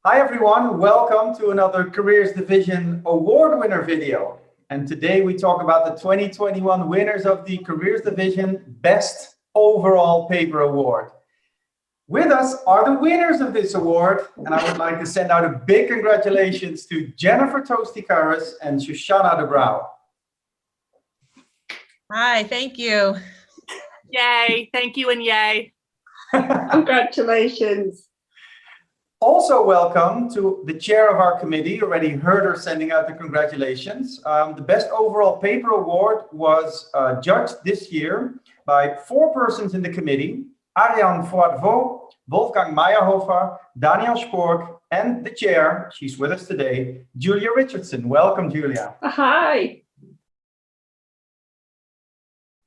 Hi everyone, welcome to another Careers Division award winner video. And today we talk about the 2021 winners of the Careers Division Best Overall Paper Award. With us are the winners of this award, and I would like to send out a big congratulations to Jennifer Tosti-Kharas and Shoshana Dobrow. Hi, thank you. Yay, thank you and yay. Congratulations. Also welcome to the chair of our committee. You already heard her sending out the congratulations. The Best Overall Paper Award was judged this year by 4 persons in the committee: Ariane Foadvo, Wolfgang Meyerhofer, Daniel Spork, and the chair, she's with us today, Julia Richardson. Welcome, Julia. Hi.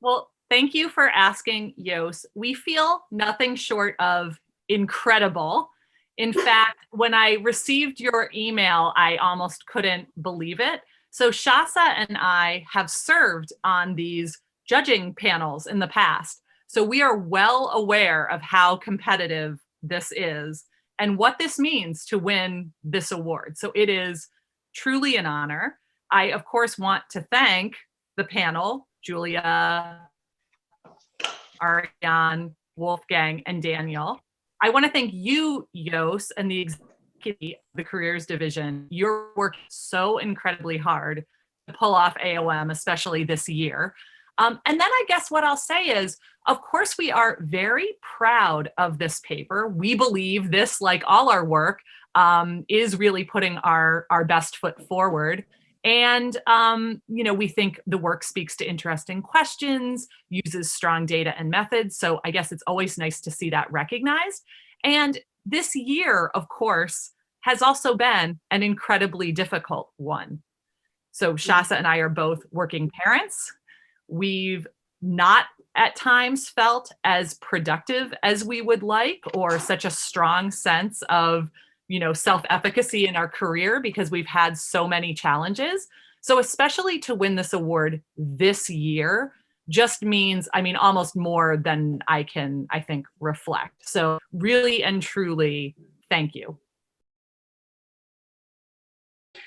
Well, thank you for asking, Jos. We feel nothing short of incredible. In fact, when I received your email, I almost couldn't believe it. So Shasa and I have served on these judging panels in the past. So we are well aware of how competitive this is and what this means to win this award. So it is truly an honor. I, of course, want to thank the panel, Julia, Ariane, Wolfgang, and Daniel. I want to thank you, Jos, and the executive of the Careers Division. You're working so incredibly hard to pull off AOM, especially this year. And then I guess what I'll say is, of course, we are very proud of this paper. We believe this, like all our work, is really putting our best foot forward. And, we think the work speaks to interesting questions, uses strong data and methods. So I guess it's always nice to see that recognized. And this year, of course, has also been an incredibly difficult one. So Shasa and I are both working parents. We've not at times felt as productive as we would like, or such a strong sense of self-efficacy in our career because we've had so many challenges. So especially to win this award this year just means, almost more than I can, I think, reflect. So really and truly, thank you.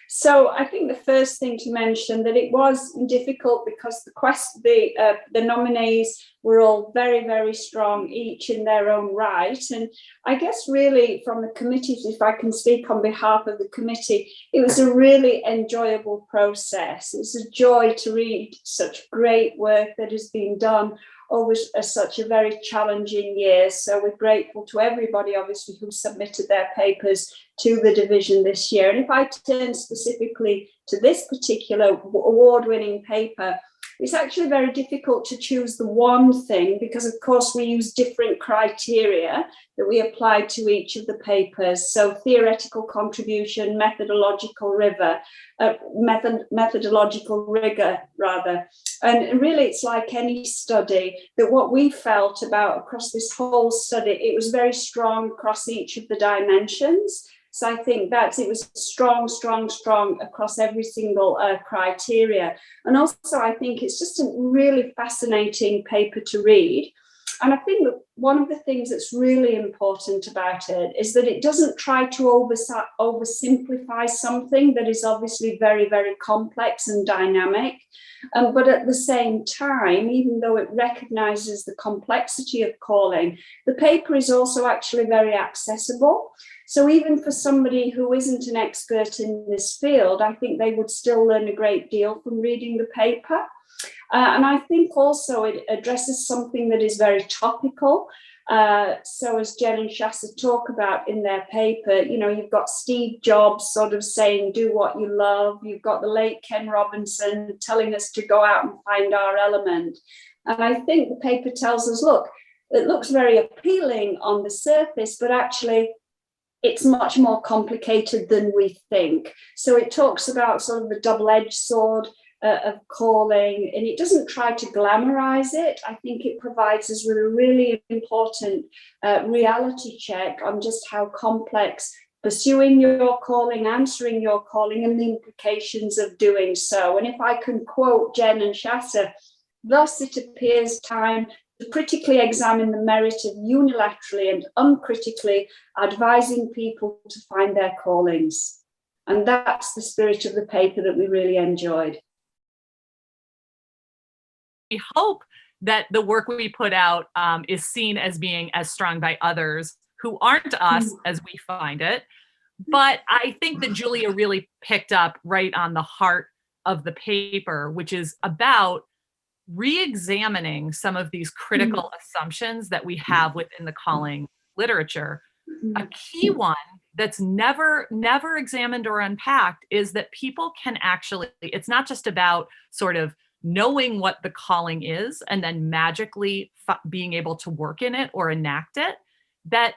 So I think the first thing to mention that it was difficult because the nominees were all very, very strong, each in their own right. And I guess really from the committee, if I can speak on behalf of the committee, it was a really enjoyable process. It's a joy to read such great work that has been done over such a very challenging year. So we're grateful to everybody, obviously, who submitted their papers to the division this year. And if I turn specifically to this particular award-winning paper, it's actually very difficult to choose the one thing because, of course, we use different criteria that we applied to each of the papers. So theoretical contribution, methodological rigor. And really, it's like any study that what we felt about across this whole study, it was very strong across each of the dimensions. So I think that it was strong across every single criteria. And also, I think it's just a really fascinating paper to read. And I think that one of the things that's really important about it is that it doesn't try to oversimplify something that is obviously very, very complex and dynamic. But at the same time, even though it recognizes the complexity of calling, the paper is also actually very accessible. So even for somebody who isn't an expert in this field, I think they would still learn a great deal from reading the paper. And I think also it addresses something that is very topical. So as Jen and Shasa talk about in their paper, you've got Steve Jobs sort of saying, do what you love. You've got the late Ken Robinson telling us to go out and find our element. And I think the paper tells us, look, it looks very appealing on the surface, but actually it's much more complicated than we think. So it talks about sort of the double-edged sword of calling, and it doesn't try to glamorize it. I think it provides us with a really important reality check on just how complex pursuing your calling, answering your calling, and the implications of doing so. And if I can quote Jen and Shasa, thus it appears time to critically examine the merit of unilaterally and uncritically advising people to find their callings. And that's the spirit of the paper that we really enjoyed. We hope that the work we put out is seen as being as strong by others who aren't us as we find it. But I think that Julia really picked up right on the heart of the paper, which is about re-examining some of these critical assumptions that we have within the calling literature. A key one that's never examined or unpacked is that people can actually, it's not just about sort of knowing what the calling is and then magically being able to work in it or enact it, that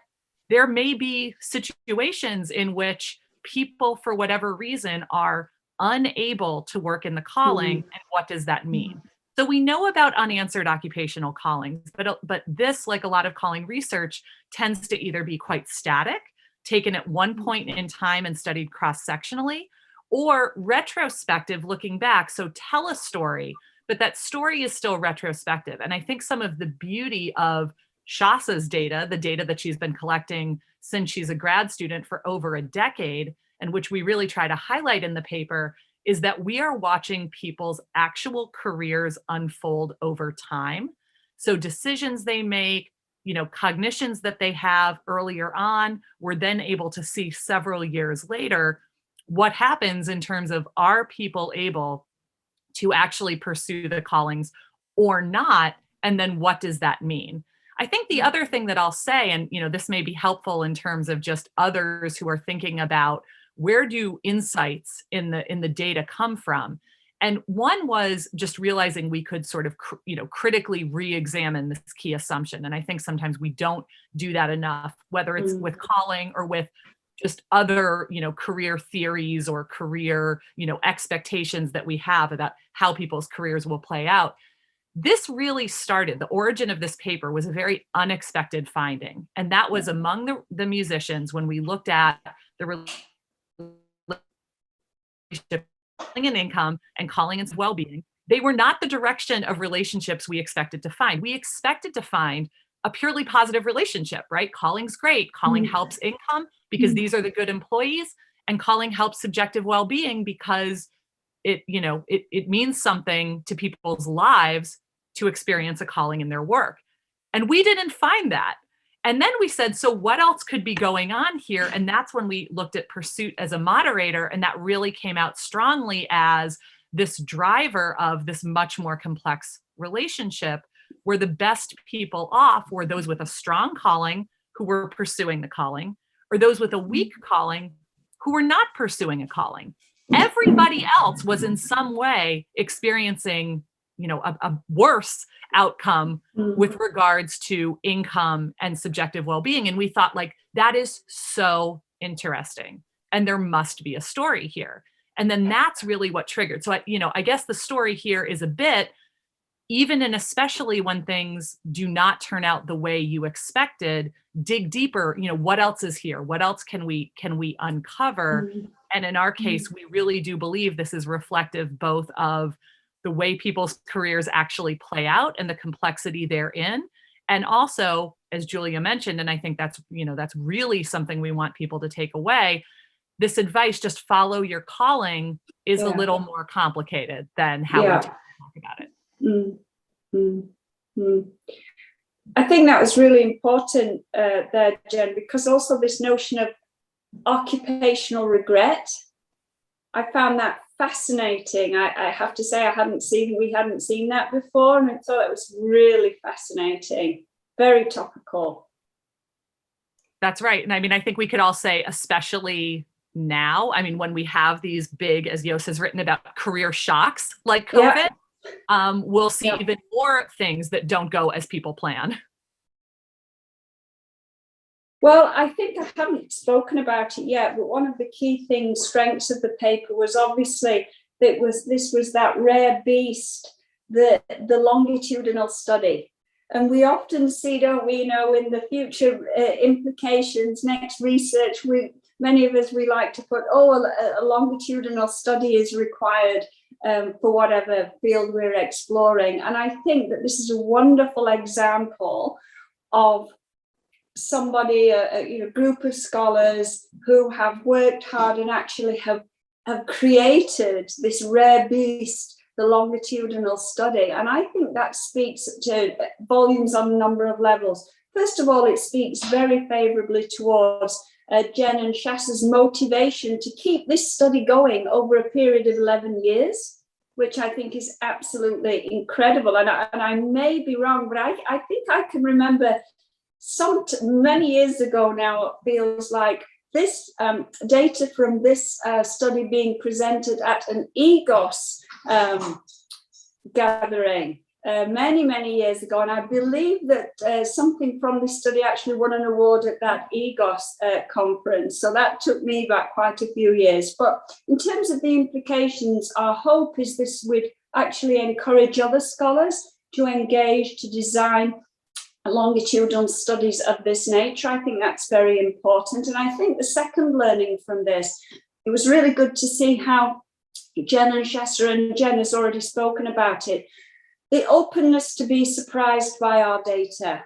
there may be situations in which people, for whatever reason, are unable to work in the calling. And what does that mean? So we know about unanswered occupational callings, but this, like a lot of calling research, tends to either be quite static, taken at one point in time and studied cross-sectionally, or retrospective, looking back. So tell a story, but that story is still retrospective. And I think some of the beauty of Shasa's data, the data that she's been collecting since she's a grad student for over a decade, and which we really try to highlight in the paper, is that we are watching people's actual careers unfold over time. So decisions they make, cognitions that they have earlier on, we're then able to see several years later what happens in terms of, are people able to actually pursue the callings or not? And then what does that mean? I think the other thing that I'll say, and this may be helpful in terms of just others who are thinking about where do insights in the data come from? And one was just realizing we could sort of, critically re-examine this key assumption. And I think sometimes we don't do that enough, whether it's with calling or with just other, career theories or career, expectations that we have about how people's careers will play out. This really started, the origin of this paper was a very unexpected finding. And that was among the musicians when we looked at the relationship calling and income and calling and well-being. They were not the direction of relationships we expected to find. We expected to find a purely positive relationship, right? Calling's great. Calling helps income because these are the good employees, and calling helps subjective well-being because it means something to people's lives to experience a calling in their work. And we didn't find that. And then we said, so what else could be going on here? And that's when we looked at pursuit as a moderator, and that really came out strongly as this driver of this much more complex relationship, where the best people off were those with a strong calling who were pursuing the calling, or those with a weak calling who were not pursuing a calling. Everybody else was in some way experiencing, a worse outcome with regards to income and subjective well-being. And we thought, that is so interesting. And there must be a story here. And then that's really what triggered. So, I guess the story here is a bit, even and especially when things do not turn out the way you expected, dig deeper, what else is here? What else can we uncover? And in our case, we really do believe this is reflective both of the way people's careers actually play out and the complexity therein. And also, as Julia mentioned, and I think that's really something we want people to take away, this advice, just follow your calling, is a little more complicated than how we talk about it. I think that was really important there, Jen, because also this notion of occupational regret, I found that fascinating. I have to say, we hadn't seen that before, and I thought it was really fascinating, very topical. That's right. And I think we could all say, especially now, when we have these big, as Jos has written about, career shocks like COVID, we'll see even more things that don't go as people plan. Well, I think I haven't spoken about it yet, but one of the key things, strengths of the paper, was obviously this was that rare beast, the longitudinal study. And we often see, don't we, in the future implications, next research, many of us, we like to put, a longitudinal study is required. for whatever field we're exploring. And I think that this is a wonderful example of somebody, a group of scholars who have worked hard and actually have created this rare beast, the longitudinal study. And I think that speaks to volumes on a number of levels. First of all, it speaks very favorably towards Jen and Shas's motivation to keep this study going over a period of 11 years, which I think is absolutely incredible. And I may be wrong, but I think I can remember many years ago now, it feels like, this data from this study being presented at an EGOS gathering many years ago. And I believe that something from this study actually won an award at that EGOS conference. So that took me back quite a few years. But in terms of the implications, our hope is this would actually encourage other scholars to engage, to design longitudinal studies of this nature. I think that's very important. And I think the second learning from this, it was really good to see how Jen and Shasta, and Jen has already spoken about it, the openness to be surprised by our data.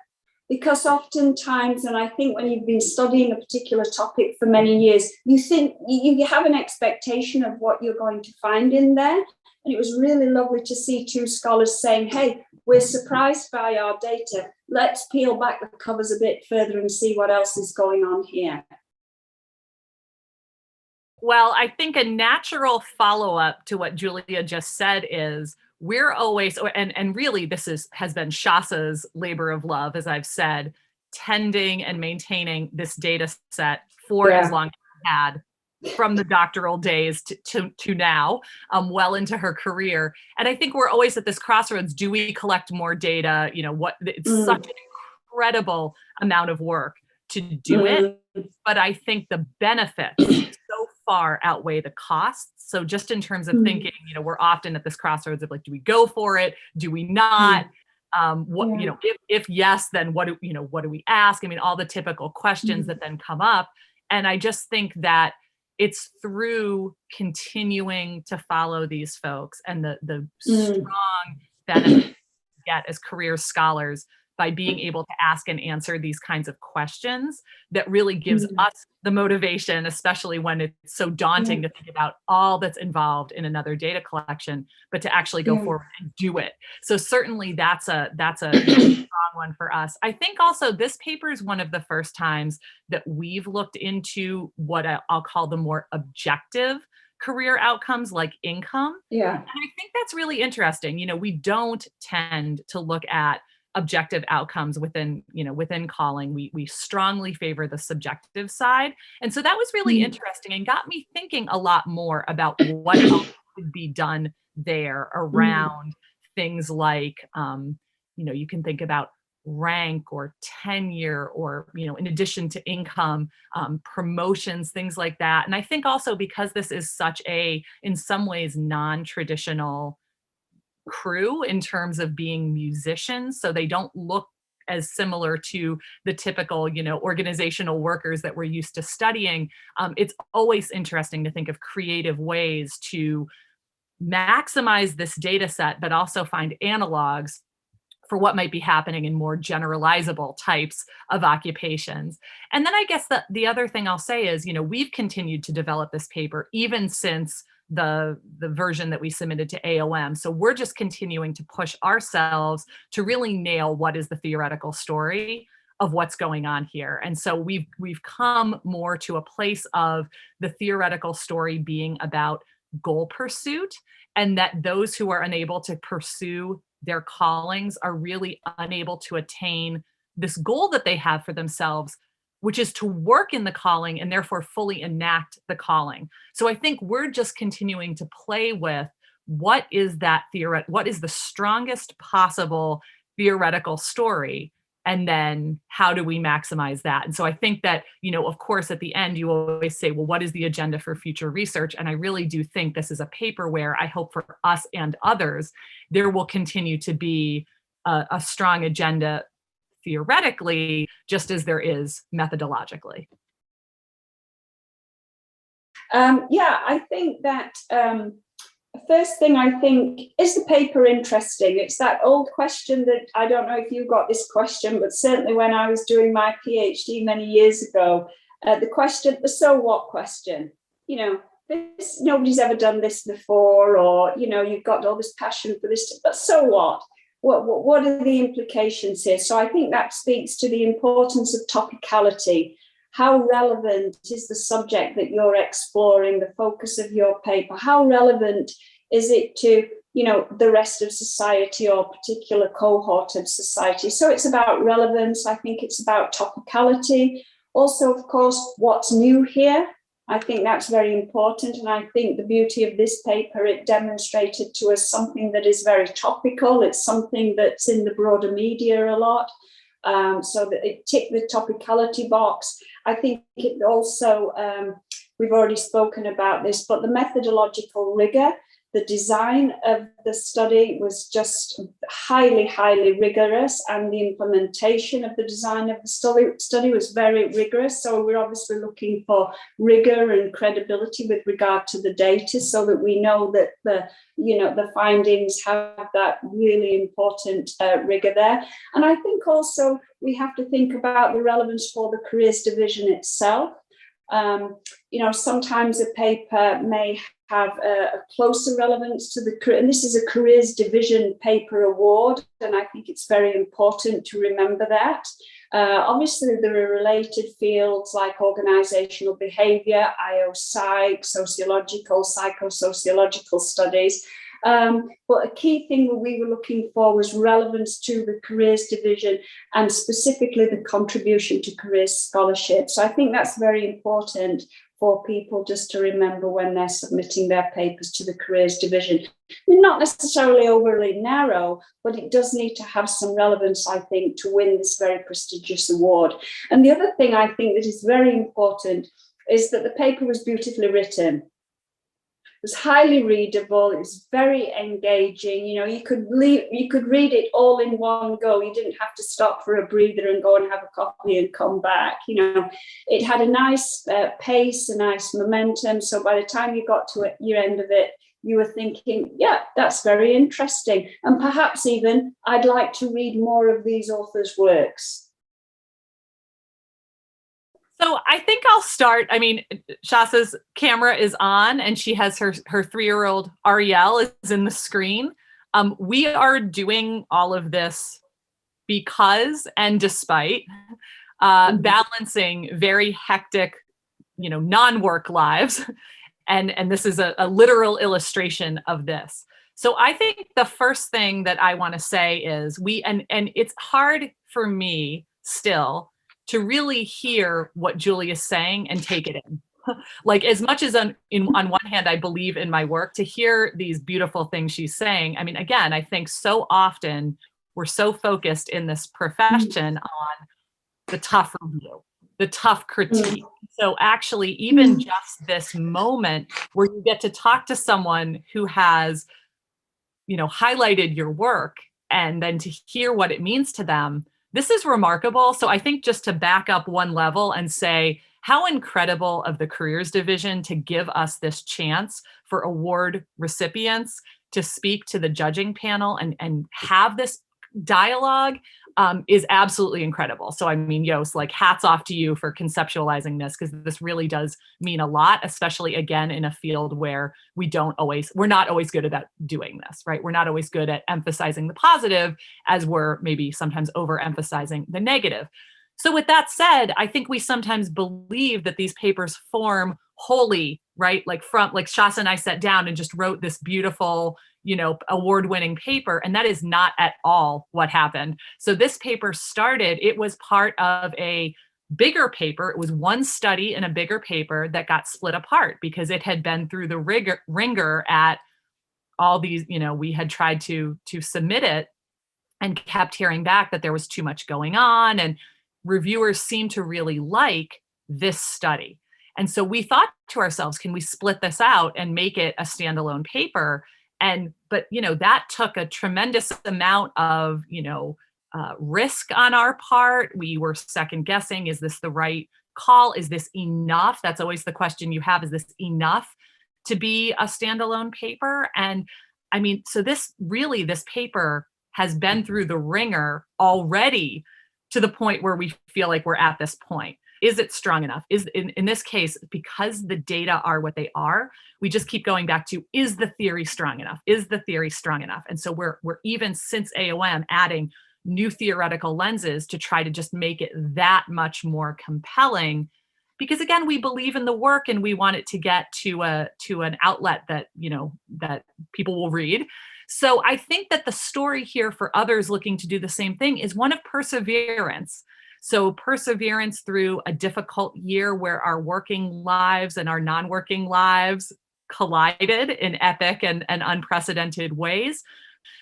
Because oftentimes, and I think when you've been studying a particular topic for many years, you think you have an expectation of what you're going to find in there. And it was really lovely to see two scholars saying, hey, we're surprised by our data. Let's peel back the covers a bit further and see what else is going on here. Well, I think a natural follow-up to what Julia just said is we're always, and really this has been Shasa's labor of love, as I've said, tending and maintaining this data set for as long as we've had, from the doctoral days to now, well into her career. And I think we're always at this crossroads. Do we collect more data? It's such an incredible amount of work to do it. But I think the benefits so far outweigh the costs. So just in terms of thinking, we're often at this crossroads of like, do we go for it? Do we not? If yes, then what do we ask? I mean, all the typical questions that then come up. And I just think that it's through continuing to follow these folks and the strong benefit we get as career scholars by being able to ask and answer these kinds of questions that really gives us the motivation, especially when it's so daunting to think about all that's involved in another data collection, but to actually go forward and do it. So certainly that's a strong one for us. I think also this paper is one of the first times that we've looked into what I'll call the more objective career outcomes like income. Yeah. And I think that's really interesting. We don't tend to look at objective outcomes within calling. We strongly favor the subjective side. And so that was really interesting and got me thinking a lot more about what else could be done there around things like, you can think about rank or tenure or, in addition to income, promotions, things like that. And I think also because this is such in some ways, non-traditional crew in terms of being musicians, so they don't look as similar to the typical, organizational workers that we're used to studying. It's always interesting to think of creative ways to maximize this data set, but also find analogs for what might be happening in more generalizable types of occupations. And then I guess the other thing I'll say is, we've continued to develop this paper even since the version that we submitted to AOM. So we're just continuing to push ourselves to really nail what is the theoretical story of what's going on here. And so we've come more to a place of the theoretical story being about goal pursuit, and that those who are unable to pursue their callings are really unable to attain this goal that they have for themselves, which is to work in the calling and therefore fully enact the calling. So I think we're just continuing to play with what is the strongest possible theoretical story, and then how do we maximize that? And so I think that, of course, at the end, you always say, well, what is the agenda for future research? And I really do think this is a paper where I hope for us and others, there will continue to be a strong agenda theoretically, just as there is methodologically. I think that First thing I think, is the paper interesting? It's that old question that, I don't know if you got this question, but certainly when I was doing my PhD many years ago, the so what question. Nobody's ever done this before, or you've got all this passion for this, but so what? What are the implications here? So I think that speaks to the importance of topicality. How relevant is the subject that you're exploring, the focus of your paper? How relevant is it to, the rest of society or a particular cohort of society? So it's about relevance. I think it's about topicality. Also, of course, what's new here? I think that's very important. And I think the beauty of this paper, it demonstrated to us something that is very topical. It's something that's in the broader media a lot. So that it ticked the topicality box. I think it also, we've already spoken about this, but the methodological rigor, the design of the study was just highly, highly rigorous, and the implementation of the design of the study was very rigorous. So we're obviously looking for rigor and credibility with regard to the data, so that we know that the findings have that really important rigor there. And I think also we have to think about the relevance for the careers division itself. Sometimes a paper may have a closer relevance to the career, and this is a careers division paper award, and I think it's very important to remember that. Obviously, there are related fields like organizational behavior, IO psych, sociological, psychosociological studies. But a key thing that we were looking for was relevance to the careers division, and specifically the contribution to careers scholarship. So I think that's very important for people just to remember when they're submitting their papers to the careers division. I mean, not necessarily overly narrow, but it does need to have some relevance, I think, to win this very prestigious award. And the other thing I think that is very important is that the paper was beautifully written. It was highly readable. It was very engaging. You could read it all in one go. You didn't have to stop for a breather and go and have a coffee and come back. It had a nice pace, a nice momentum. So by the time you got to your end of it, you were thinking, yeah, that's very interesting. And perhaps even I'd like to read more of these authors' works. So I think I'll start. I mean, Shasa's camera is on, and she has her 3-year-old Ariel is in the screen. We are doing all of this because and despite balancing very hectic, non-work lives. And this is a literal illustration of this. So I think the first thing that I want to say is and it's hard for me still to really hear what Julia's saying and take it in. Like, as much as on one hand, I believe in my work, to hear these beautiful things she's saying. I mean, again, I think so often we're so focused in this profession on the tough review, the tough critique. So actually, even just this moment where you get to talk to someone who has, highlighted your work, and then to hear what it means to them, this is remarkable. So I think just to back up one level and say how incredible of the careers division to give us this chance for award recipients to speak to the judging panel and have this dialogue is absolutely incredible. So I mean, Jos, like, hats off to you for conceptualizing this, because this really does mean a lot, especially again in a field where we're not always good at doing this, right? We're not always good at emphasizing the positive as we're maybe sometimes overemphasizing the negative. So with that said, I think we sometimes believe that these papers form wholly, right? Like Shasa and I sat down and just wrote this beautiful, award-winning paper. And that is not at all what happened. So this paper started, it was part of a bigger paper. It was one study in a bigger paper that got split apart because it had been through the ringer at all these, we had tried to submit it and kept hearing back that there was too much going on. And reviewers seemed to really like this study. And so we thought to ourselves, can we split this out and make it a standalone paper? But that took a tremendous amount of, risk on our part. We were second guessing, is this the right call? Is this enough? That's always the question you have. Is this enough to be a standalone paper. And I mean, so this paper has been through the ringer already to the point where we feel like we're at this point. Is it strong enough? Is in this case, because the data are what they are, we just keep going back to, is the theory strong enough? Is the theory strong enough? And so we're even since AOM adding new theoretical lenses to try to just make it that much more compelling, because again, we believe in the work and we want it to get to an outlet that, that people will read. So I think that the story here for others looking to do the same thing is one of perseverance. So perseverance through a difficult year where our working lives and our non-working lives collided in epic and unprecedented ways.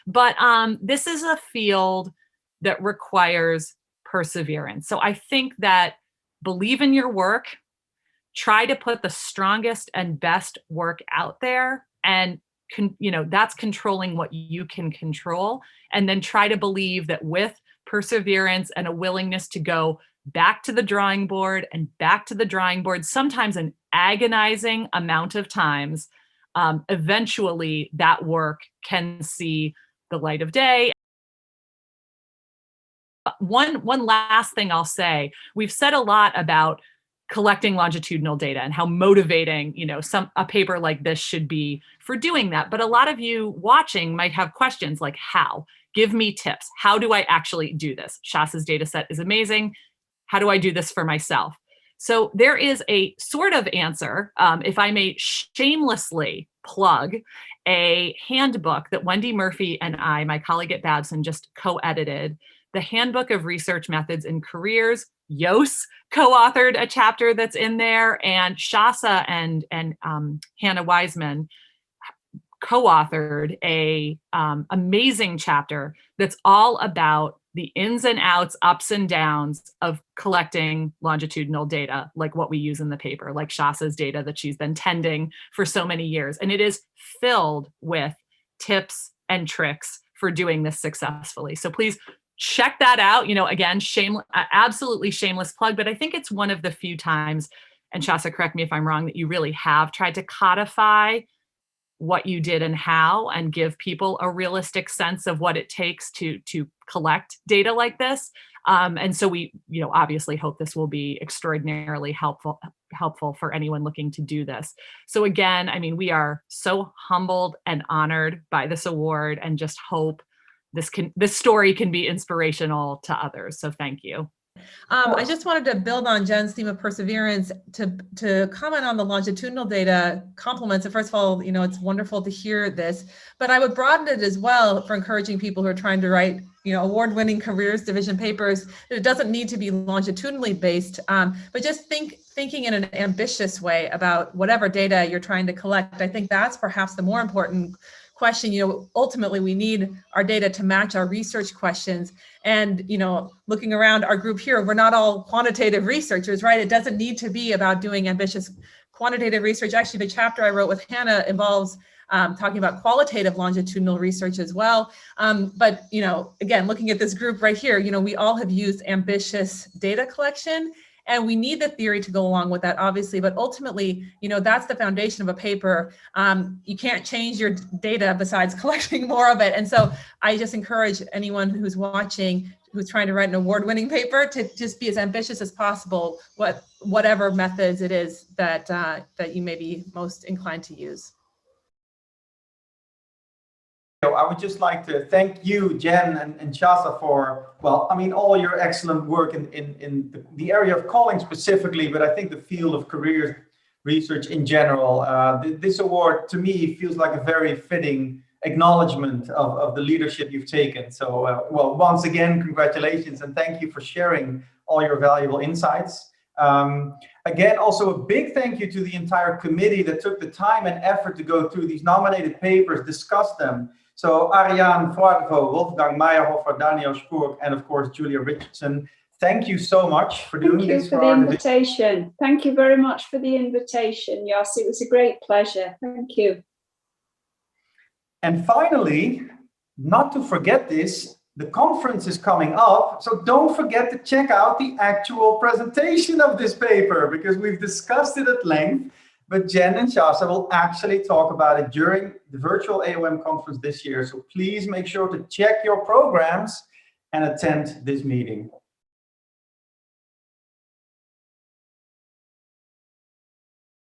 But this is a field that requires perseverance. So I think that believe in your work, try to put the strongest and best work out there, and that's controlling what you can control. And then try to believe that with perseverance and a willingness to go back to the drawing board and back to the drawing board, sometimes an agonizing amount of times, eventually that work can see the light of day. One last thing I'll say, we've said a lot about collecting longitudinal data and how motivating, a paper like this should be for doing that. But a lot of you watching might have questions like, how? Give me tips. How do I actually do this? Shasa's data set is amazing. How do I do this for myself? So there is a sort of answer, if I may shamelessly plug a handbook that Wendy Murphy and I, my colleague at Babson, just co-edited, the Handbook of Research Methods and Careers. Yos co-authored a chapter that's in there, and Shasa and Hannah Wiseman co-authored a amazing chapter that's all about the ins and outs, ups and downs of collecting longitudinal data, like what we use in the paper, like Shasa's data that she's been tending for so many years. And it is filled with tips and tricks for doing this successfully. So please check that out. Again, absolutely shameless plug, but I think it's one of the few times, and Shasa, correct me if I'm wrong, that you really have tried to codify what you did and how, and give people a realistic sense of what it takes to collect data like this. And so we, obviously hope this will be extraordinarily helpful for anyone looking to do this. So again, I mean, we are so humbled and honored by this award, and just hope this story can be inspirational to others. So thank you. I just wanted to build on Jen's theme of perseverance to comment on the longitudinal data compliments. And first of all, it's wonderful to hear this, but I would broaden it as well for encouraging people who are trying to write, award-winning careers division papers. It doesn't need to be longitudinally based, but just thinking in an ambitious way about whatever data you're trying to collect. I think that's perhaps the more important question. Ultimately we need our data to match our research questions. And, looking around our group here, we're not all quantitative researchers, right? It doesn't need to be about doing ambitious quantitative research. Actually, the chapter I wrote with Hannah involves talking about qualitative longitudinal research as well. But, again, looking at this group right here, we all have used ambitious data collection. And we need the theory to go along with that, obviously, but ultimately, that's the foundation of a paper. You can't change your data besides collecting more of it. And so I just encourage anyone who's watching, who's trying to write an award-winning paper, to just be as ambitious as possible, whatever methods it is that you may be most inclined to use. I would just like to thank you, Jen and Shasa, for, all your excellent work in the area of calling specifically, but I think the field of careers research in general. This award, to me, feels like a very fitting acknowledgement of the leadership you've taken. So, once again, congratulations, and thank you for sharing all your valuable insights. Again, also a big thank you to the entire committee that took the time and effort to go through these nominated papers, discuss them. So Ariane Froidevaux, Wolfgang Meyerhofer, Daniel Spoor, and of course, Julia Richardson. Thank you so much for doing this. Thank you for the invitation. Thank you very much for the invitation, Jos. It was a great pleasure. Thank you. And finally, not to forget this, the conference is coming up, so don't forget to check out the actual presentation of this paper, because we've discussed it at length. but Jen and Shasta will actually talk about it during the virtual AOM conference this year. So please make sure to check your programs and attend this meeting.